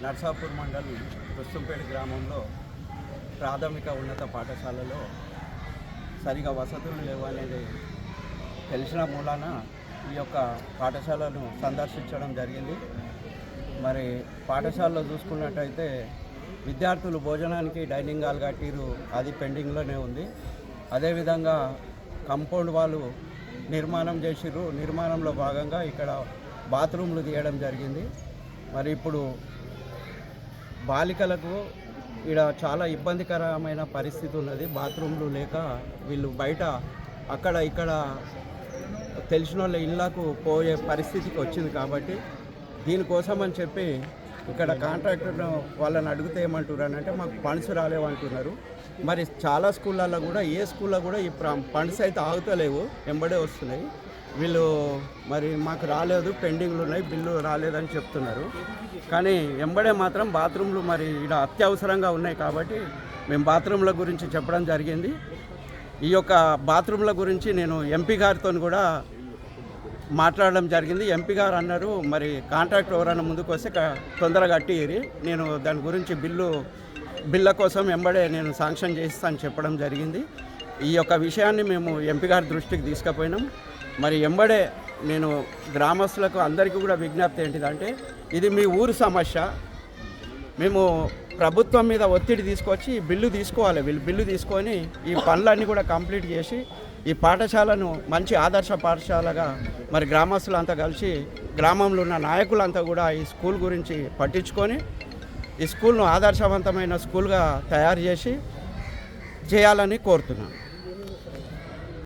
నర్సాపూర్ మండల్ రుస్తుంపేట గ్రామంలో ప్రాథమిక ఉన్నత పాఠశాలలో సరిగా వసతులు లేవనేది తెలిసిన మూలాన ఈ యొక్క పాఠశాలను సందర్శించడం జరిగింది. మరి పాఠశాలలో చూసుకున్నట్టయితే విద్యార్థులు భోజనానికి డైనింగ్ హాల్ కట్టిరు, అది పెండింగ్లోనే ఉంది. అదేవిధంగా కంపౌండ్ వాళ్ళు నిర్మాణం చేసిర్రు, నిర్మాణంలో భాగంగా ఇక్కడ బాత్రూమ్లు తీయడం జరిగింది. మరి ఇప్పుడు బాలికలకు ఇక్కడ చాలా ఇబ్బందికరమైన పరిస్థితి ఉన్నది. బాత్రూమ్లు లేక వీళ్ళు బయట అక్కడ ఇక్కడ తెలిసిన వాళ్ళ ఇళ్ళకు పోయే పరిస్థితికి వచ్చింది. కాబట్టి దీనికోసం అని చెప్పి ఇక్కడ కాంట్రాక్టర్ వాళ్ళని అడిగితే ఏమంటున్నారు అంటే మాకు ఫండ్స్ రాలేవంటున్నారు. మరి చాలా స్కూళ్ళల్లో కూడా ఏ స్కూల్లో కూడా ఈ ఫండ్స్ అయితే ఆగుతలేవు, వెంబడే వస్తున్నాయి. వీళ్ళు మరి మాకు రాలేదు, పెండింగ్లు ఉన్నాయి, బిల్లు రాలేదని చెప్తున్నారు. కానీ వెంబడే మాత్రం బాత్రూమ్లు మరి ఇక్కడ అత్యవసరంగా ఉన్నాయి. కాబట్టి మేము బాత్రూమ్ల గురించి చెప్పడం జరిగింది. ఈ యొక్క బాత్రూమ్ల గురించి నేను ఎంపీ గారితో కూడా మాట్లాడడం జరిగింది. ఎంపీ గారు అన్నారు మరి కాంట్రాక్ట్ ఎవరైనా ముందుకు వస్తే తొందరగా కట్టిరి, నేను దాని గురించి బిల్ల కోసం వెంబడే నేను శాంక్షన్ చేస్తాను చెప్పడం జరిగింది. ఈ యొక్క విషయాన్ని మేము ఎంపీ గారి దృష్టికి తీసుకుపోయినాం. మరి వెంబడే నేను గ్రామస్తులకు అందరికీ కూడా విజ్ఞప్తి ఏంటిదంటే, ఇది మీ ఊరు సమస్య, మేము ప్రభుత్వం మీద ఒత్తిడి తీసుకొచ్చి ఈ బిల్లు తీసుకోవాలి. వీళ్ళు బిల్లు తీసుకొని ఈ పనులన్నీ కూడా కంప్లీట్ చేసి ఈ పాఠశాలను మంచి ఆదర్శ పాఠశాలగా మరి గ్రామస్తులంతా కలిసి గ్రామంలో ఉన్న నాయకులంతా కూడా ఈ స్కూల్ గురించి పట్టించుకొని ఈ స్కూల్ను ఆదర్శవంతమైన స్కూల్గా తయారు చేయాలని కోరుతున్నాను.